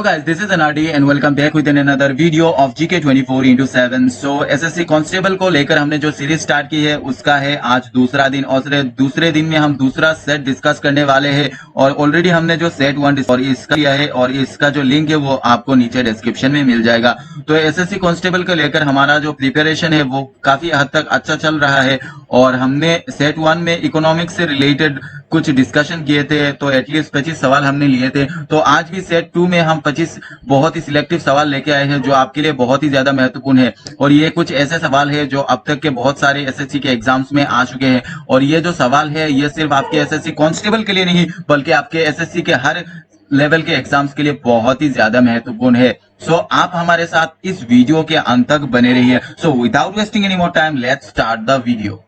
Hello guys, this is Anadi and welcome back with another video of GK 24x7। So SSC constable को लेकर हमने जो series start की है उसका है आज दूसरा दिन और दूसरे दिन में हम दूसरा सेट डिस्कस करने वाले हैं और ऑलरेडी हमने जो सेट 1 और इसका किया है और इसका जो लिंक है वो आपको नीचे डिस्क्रिप्शन में मिल जाएगा। तो एसएससी कांस्टेबल को लेकर हमारा जो प्रिपरेशन है वो काफी हद तक अच्छा चल रहा है और हमने सेट 1 में इकोनॉमिक्स से रिलेटेड कुछ डिस्कशन किए थे, तो एटलीस्ट 25 सवाल हमने लिए थे। तो आज भी सेट 2 में हम 25 बहुत ही सिलेक्टिव सवाल लेके आए हैं जो आपके लिए बहुत ही ज्यादा महत्वपूर्ण है और ये कुछ ऐसे सवाल है जो अब तक के बहुत सारे एसएससी के एग्जाम्स में आ चुके हैं और ये जो सवाल है ये सिर्फ आपके एसएससी कांस्टेबल के लिए नहीं बल्कि आपके एसएससी के हर लेवल के एग्जाम्स के लिए बहुत ही ज्यादा महत्वपूर्ण है। सो आप हमारे साथ इस वीडियो के अंत तक बने रहिए। So without wasting any more time let's start the video.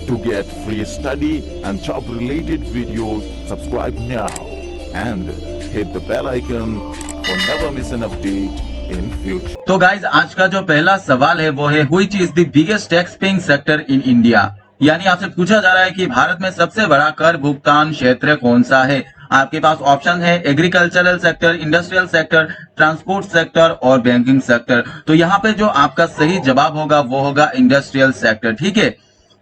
To get free study and job related videos, subscribe now and hit the bell icon for never miss an update in future. तो guys आज का जो पहला सवाल है वो है which is the biggest tax paying sector in India. यानी आपसे पूछा जा रहा है कि भारत में सबसे बड़ा कर भुगतान क्षेत्र कौन सा है। आपके पास ऑप्शन है agricultural sector, industrial sector, transport sector और बैंकिंग सेक्टर। तो यहाँ पे जो आपका सही जवाब होगा वो होगा इंडस्ट्रियल सेक्टर। ठीक है,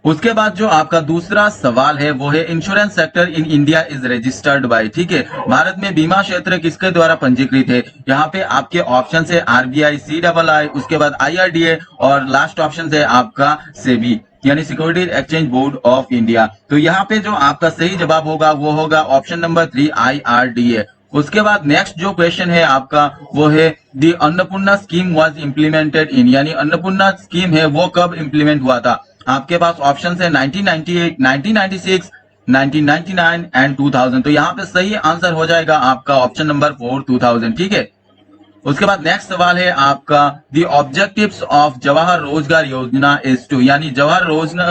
उसके बाद जो आपका दूसरा सवाल है वो है insurance sector in India is registered bye. ठीक है, भारत में बीमा क्षेत्र किसके द्वारा पंजीकृत है। यहाँ पे आपके ऑप्शन है आरबीआई, CII, उसके बाद IRDA और लास्ट ऑप्शन है आपका सेबी यानी security exchange board of India. तो यहाँ पे जो आपका सही जवाब होगा वो होगा ऑप्शन नंबर 3 IRDA। उसके बाद नेक्स्ट जो क्वेश्चन है आपका वो है the Annapurna scheme was implemented in, यानी अन्नपूर्णा स्कीम है वो कब इम्प्लीमेंट हुआ था। आपके पास ऑप्शन है 1998, 1996, 1999 एंड 2000। तो यहाँ पे सही आंसर हो जाएगा आपका ऑप्शन नंबर 4 2000। ठीक है, उसके बाद नेक्स्ट सवाल है आपका दी ऑब्जेक्टिव्स ऑफ जवाहर रोजगार योजना इज टू, यानी जवाहर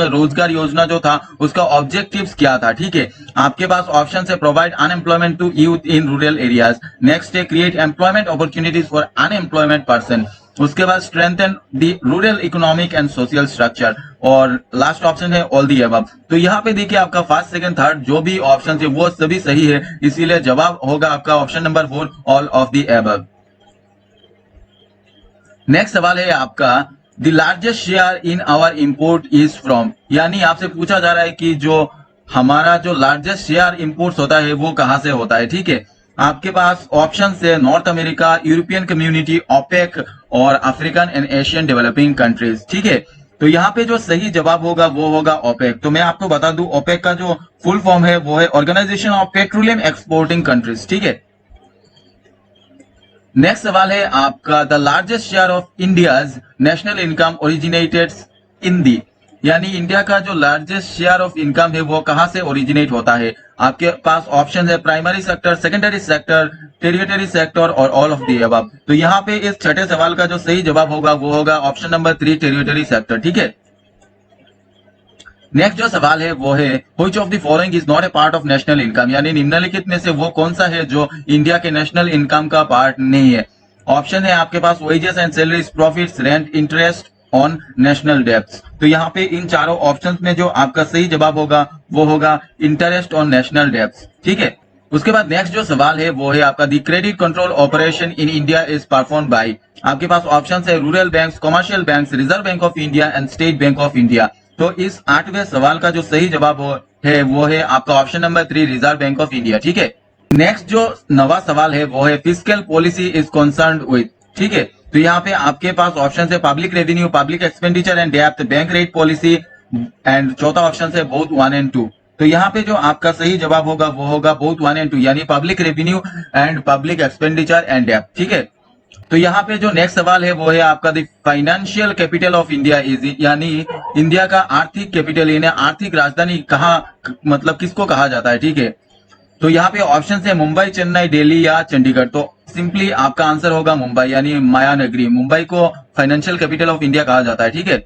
रोजगार योजना जो था उसका ऑब्जेक्टिव्स क्या था। ठीक है, आपके पास ऑप्शन है provide unemployment to youth in rural areas, next है create employment opportunities for unemployment person, उसके बाद strengthen the rural economic and social structure और लास्ट ऑप्शन है ऑल दी अबव। तो यहाँ पे देखिए आपका फर्स्ट, सेकंड, थर्ड जो भी ऑप्शन है वो सभी सही है, इसीलिए जवाब होगा आपका option number 4 all of the above. Next सवाल है आपका the largest share in our import is from, यानी आपसे पूछा जा रहा है कि जो हमारा जो लार्जेस्ट शेयर इंपोर्ट्स होता है वो कहां से होता है। ठीक है, आपके पास ऑप्शन है North America, European community, OPEC और African and Asian developing countries. ठीक है, तो यहाँ पे जो सही जवाब होगा वो होगा ओपेक। तो मैं आपको बता दूं ओपेक का जो फुल फॉर्म है वो है organisation of petroleum exporting countries. ठीक है, नेक्स्ट सवाल है आपका the largest share of India's national income originated in the, यानी इंडिया का जो लार्जेस्ट शेयर ऑफ इनकम है वो कहां से ओरिजिनेट होता है। आपके पास ऑप्शन है primary sector, secondary sector, territory sector और ऑल ऑफ दी अबव। तो यहाँ पे इस छठे सवाल का जो सही जवाब होगा वो होगा ऑप्शन नंबर 3 टेरिटरी सेक्टर। ठीक है, नेक्स्ट जो सवाल है वो है which of the following is not a part of national income, यानी निम्नलिखित में से वो कौन सा है जो इंडिया के नेशनल इनकम का पार्ट नहीं है। ऑप्शन है आपके पास wages and salaries, profits, rent, interest on national debts. तो यहाँ पे इन चारों ऑप्शंस में जो आपका सही जवाब होगा वो होगा इंटरेस्ट ऑन नेशनल डेब्ट्स। ठीक है, उसके बाद नेक्स्ट जो सवाल है वो है आपका the credit control operation in India is perform by. आपके पास ऑप्शन है rural banks, commercial banks, Reserve Bank of India and State Bank of India. तो इस 8वें सवाल का जो सही जवाब है वो है आपका option number 3 reserve Bank of India. ठीक है, नेक्स्ट जो नवा सवाल है वो है fiscal policy is concerned with. ठीक है, तो यहाँ पे आपके पास ऑप्शन है public revenue, public expenditure and depth, bank rate policy and चौथा ऑप्शन है बोथ 1 एंड 2। तो यहाँ पे जो आपका सही जवाब होगा वो होगा बोथ 1 एंड 2, यानी public revenue and public expenditure and depth. ठीक है, तो यहाँ पे जो नेक्स्ट सवाल है वो है आपका the financial capital of India is, यानी इंडिया का आर्थिक कैपिटल यानी आर्थिक राजधानी कहाँ, मतलब किसको कहा जाता है। ठीक है, तो यहाँ पे ऑप्शन है मुंबई, चेन्नई, दिल्ली या चंडीगढ़। तो सिंपली आपका आंसर होगा मुंबई, यानी माया नगरी। मुंबई को फाइनेंशियल कैपिटल ऑफ इंडिया कहा जाता है। ठीक है,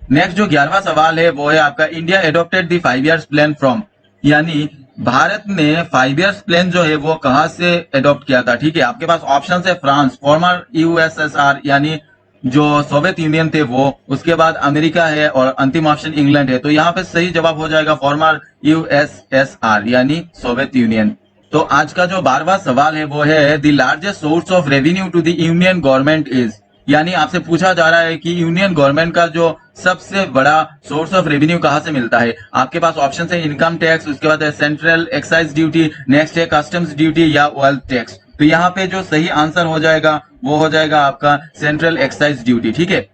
नेक्स्ट जो 11वां सवाल है वो है आपका India adopted the 5 years plan from, यानी भारत ने 5 years प्लान जो है वो कहां से एडॉप्ट किया था। ठीक है, आपके पास ऑप्शन है फ्रांस, फॉर्मर USSR यानी जो सोवियत यूनियन थे वो, उसके बाद अमेरिका है और अंतिम ऑप्शन इंग्लैंड है। तो यहाँ पे सही जवाब हो जाएगा फॉर्मर USSR यानी सोवियत यूनियन। तो आज का जो 12वां सवाल है वो है the largest source of revenue to the union government is, यानी आपसे पूछा जा रहा है कि यूनियन गवर्नमेंट का जो सबसे बड़ा सोर्स ऑफ रेवेन्यू कहां से मिलता है। आपके पास ऑप्शन है इनकम टैक्स, उसके बाद है सेंट्रल एक्साइज ड्यूटी, नेक्स्ट है कस्टम्स ड्यूटी या वेल्थ टैक्स। तो यहाँ पे जो सही आंसर हो जाएगा वो हो जाएगा आपका सेंट्रल एक्साइज ड्यूटी। ठीक है,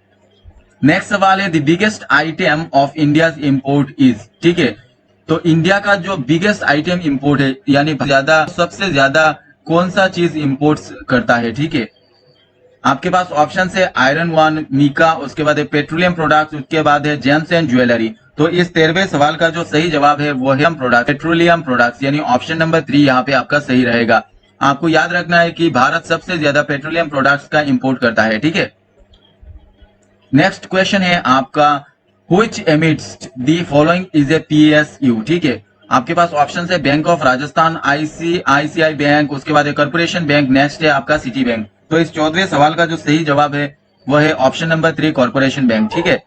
नेक्स्ट सवाल है the biggest item of India's import is. ठीक है, तो इंडिया का जो बिगेस्ट आइटम इंपोर्ट है यानी सबसे ज्यादा कौन सा चीज इंपोर्ट करता है। ठीक है, आपके पास ऑप्शन है आयरन वन, मीका, उसके बाद है पेट्रोलियम प्रोडक्ट्स, उसके बाद है जेम्स एंड ज्वेलरी। तो इस 13वें सवाल का जो सही जवाब है वो है पेट्रोलियम प्रोडक्ट्स, यानी ऑप्शन नंबर 3 यहाँ पे आपका सही रहेगा। आपको याद रखना है कि भारत सबसे ज्यादा पेट्रोलियम प्रोडक्ट्स का इंपोर्ट करता है। ठीक है, नेक्स्ट क्वेश्चन है आपका which amongst the following is a PSU. ठीक है, आपके पास ऑप्शन है bank of Rajasthan, ICICI bank, उसके बाद कॉर्पोरेशन बैंक, नेक्स्ट है आपका सिटी बैंक। तो इस 14वें सवाल का जो सही जवाब है वो है ऑप्शन नंबर 3 कॉर्पोरेशन बैंक। ठीक है,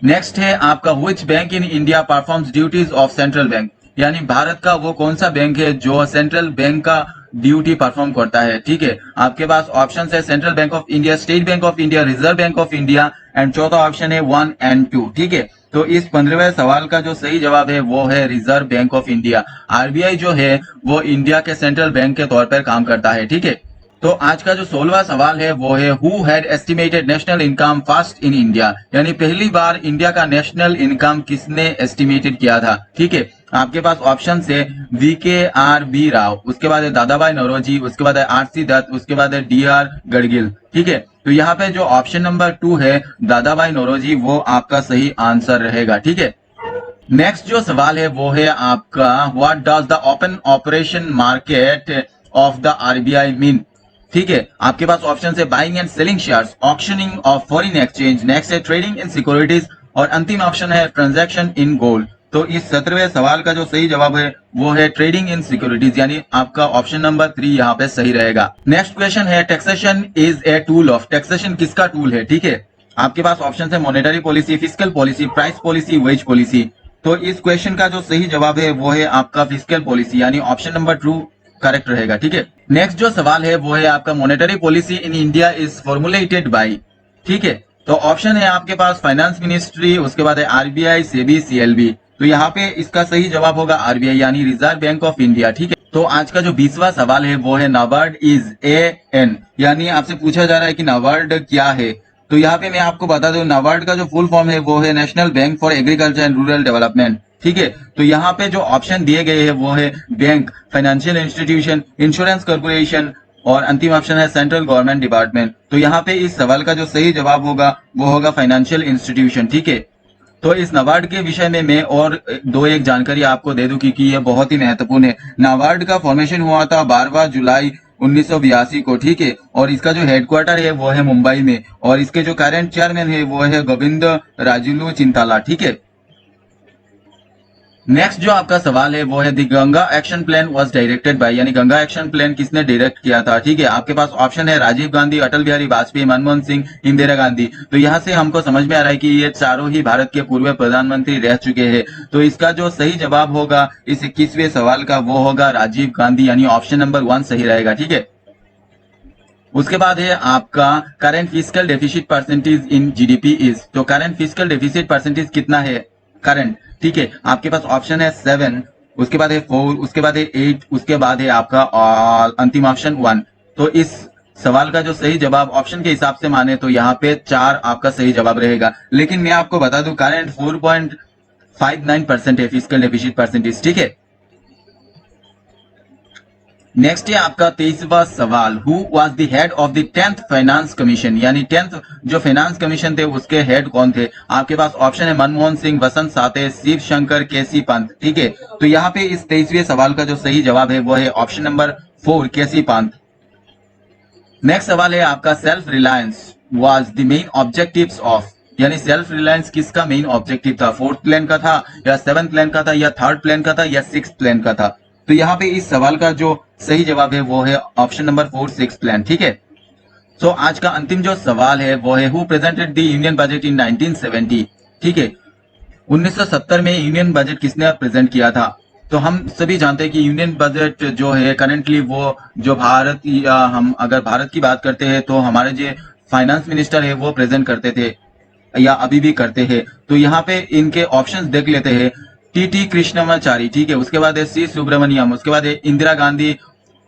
नेक्स्ट है आपका which bank in India performs duties of central bank, यानी भारत का वो कौन सा बैंक है जो सेंट्रल बैंक का ड्यूटी परफॉर्म करता है। ठीक है, आपके पास ऑप्शन है central bank of India, state Bank of India, reserve Bank of India and चौथा ऑप्शन है 1 और 2। ठीक है, तो इस 15वें सवाल का जो सही जवाब है वो है reserve Bank of India. RBI जो है वो इंडिया के सेंट्रल बैंक के तौर पर काम करता है। ठीक है, तो आज का जो 16वां सवाल है वो है who had estimated national income first in India, यानी पहली बार इंडिया का नेशनल इनकम किसने एस्टिमेटेड किया था। ठीक है, आपके पास ऑप्शन है VKR राव, उसके बाद है दादाभाई नौरोजी, उसके बाद है RC दत्त, उसके बाद है DR गडगिल। ठीक है, तो यहाँ पे जो ऑप्शन नंबर 2 है दादाभाई नौरोजी वो आपका सही आंसर रहेगा। ठीक है, नेक्स्ट जो सवाल है वो है आपका what does the open operation market of the RBI mean. ठीक है, आपके पास ऑप्शन है buying and selling shares, auctioning of foreign exchange, next है ट्रेडिंग इन सिक्योरिटीज और अंतिम ऑप्शन है ट्रांजैक्शन इन गोल्ड। तो इस 17वें सवाल का जो सही जवाब है वो है ट्रेडिंग इन सिक्योरिटीज, यानी आपका ऑप्शन नंबर 3 यहाँ पे सही रहेगा। नेक्स्ट क्वेश्चन है taxation is a tool of, taxation किसका टूल है। ठीक है, आपके पास ऑप्शन है monetary policy, fiscal policy, price policy, wage policy. तो इस क्वेश्चन का जो सही जवाब है वो है आपका फिस्कल पॉलिसी, यानी ऑप्शन नंबर 2 करेक्ट रहेगा। ठीक है, नेक्स्ट जो सवाल है वो है आपका monetary policy in India is formulated bye. ठीक है, तो ऑप्शन है आपके पास फाइनेंस मिनिस्ट्री, उसके बाद है आरबीआई, सेबी, सीएलबी। तो यहाँ पे इसका सही जवाब होगा आरबीआई, यानी रिजर्व बैंक ऑफ इंडिया। ठीक है, तो आज का जो 20वां सवाल है वो है नाबार्ड इज AN, यानी आपसे पूछा जा रहा है कि नाबार्ड क्या है। तो यहाँ पे मैं आपको बता दूं नाबार्ड का जो फुल फॉर्म है वो है national bank for agriculture and rural development. ठीक है, तो यहाँ पे जो ऑप्शन दिए गए हैं वो है bank, financial institution, insurance corporation और अंतिम ऑप्शन है सेंट्रल गवर्नमेंट डिपार्टमेंट। तो यहाँ पे इस सवाल का जो सही जवाब होगा वो होगा फाइनेंशियल इंस्टीट्यूशन। ठीक है, तो इस नाबार्ड के विषय में मैं और 2-1 जानकारी आपको दे दूं क्योंकि ये बहुत ही महत्वपूर्ण है। नाबार्ड का फॉर्मेशन हुआ था 12 जुलाई 1982 को। ठीक है, और इसका जो हेडक्वार्टर है वो है मुंबई में और इसके जो करंट चेयरमैन है वो है गोविंद राजुलू चिंताला। ठीक है, नेक्स्ट जो आपका सवाल है वो है the Ganga action plan was directed by, यानी गंगा एक्शन प्लान किसने डायरेक्ट किया था। ठीक है, आपके पास ऑप्शन है राजीव गांधी, अटल बिहारी वाजपेयी, मनमोहन सिंह, इंदिरा गांधी। तो यहाँ से हमको समझ में आ रहा है कि ये चारों ही भारत के पूर्व प्रधानमंत्री रह चुके हैं। तो इसका जो सही जवाब होगा इस 21वें सवाल का वो होगा राजीव गांधी, यानी ऑप्शन नंबर 1 सही रहेगा। ठीक है, उसके बाद है आपका current fiscal deficit percentage in GDP is. तो करंट फिस्कल डेफिसिट परसेंटेज कितना है करंट। ठीक है, आपके पास ऑप्शन है 7, उसके बाद है 4, उसके बाद है 8, उसके बाद है आपका अंतिम ऑप्शन 1। तो इस सवाल का जो सही जवाब ऑप्शन के हिसाब से माने तो यहाँ पे 4 आपका सही जवाब रहेगा। लेकिन मैं आपको बता दूं करंट 4.59% है फिस्कल डेफिसिट परसेंटेज। ठीक है, नेक्स्ट है आपका 23वां सवाल who was the head of the 10th finance commission, यानी 10th जो फाइनेंस कमीशन थे उसके हेड कौन थे। आपके पास ऑप्शन है मनमोहन सिंह, वसंत साते, शिव शंकर, केसी पंत। ठीक है, तो यहाँ पे इस 23वें सवाल का जो सही जवाब है वो है ऑप्शन नंबर 4 केसी पंत। नेक्स्ट सवाल है आपका self reliance was the main objectives of, यानी सेल्फ रिलायंस किसका मेन ऑब्जेक्टिव था। 4th प्लान का था या 7th प्लान का था या 3rd प्लान का था या 6th प्लान का था। तो यहाँ पे इस सवाल का जो सही जवाब है वो है ऑप्शन नंबर 4 6 प्लान। ठीक है, तो आज का अंतिम जो सवाल है वो है who presented the union budget in 1970। ठीक है, 1970 में यूनियन बजट किसने प्रेजेंट किया था। तो हम सभी जानते हैं कि यूनियन बजट जो है करंटली वो जो भारत या हम अगर भारत की बात करते हैं तो हमारे जो फाइनेंस मिनिस्टर है वो प्रेजेंट करते थे या अभी भी करते हैं। तो यहाँ पे इनके ऑप्शंस देख लेते हैं। टी कृष्णमाचारी, ठीक है, उसके बाद है सी सुब्रमण्यम, उसके बाद है इंदिरा गांधी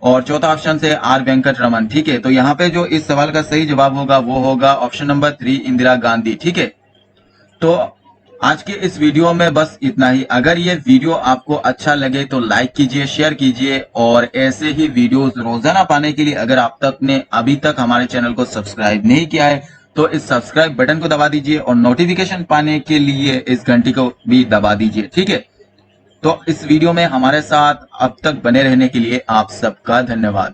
और चौथा ऑप्शन है आर वेंकट रमन, ठीक है। तो यहाँ पे जो इस सवाल का सही जवाब होगा वो होगा ऑप्शन नंबर 3 इंदिरा गांधी, ठीक है। तो आज के इस वीडियो में बस इतना ही। अगर ये वीडियो आपको अच्छा लगे तो लाइक कीजिए, शेयर कीजिए और ऐसे ही वीडियोस रोजाना पाने के लिए अगर आप तक ने अभी तक हमारे चैनल को सब्सक्राइब नहीं किया है तो इस सब्सक्राइब बटन को दबा दीजिए और नोटिफिकेशन पाने के लिए इस घंटी को भी दबा दीजिए, ठीक है। तो इस वीडियो में हमारे साथ अब तक बने रहने के लिए आप सबका धन्यवाद।